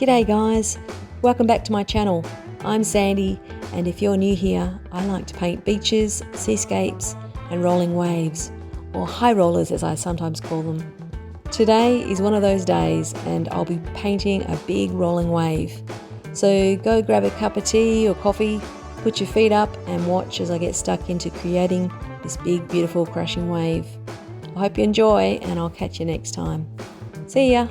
G'day guys, welcome back to my channel. I'm Sandy, and if you're new here, I like to paint beaches, seascapes and rolling waves, or high rollers as I sometimes call them. Today is one of those days and I'll be painting a big rolling wave. So go grab a cup of tea or coffee, put your feet up and watch as I get stuck into creating this big beautiful crashing wave. I hope you enjoy and I'll catch you next time. See ya!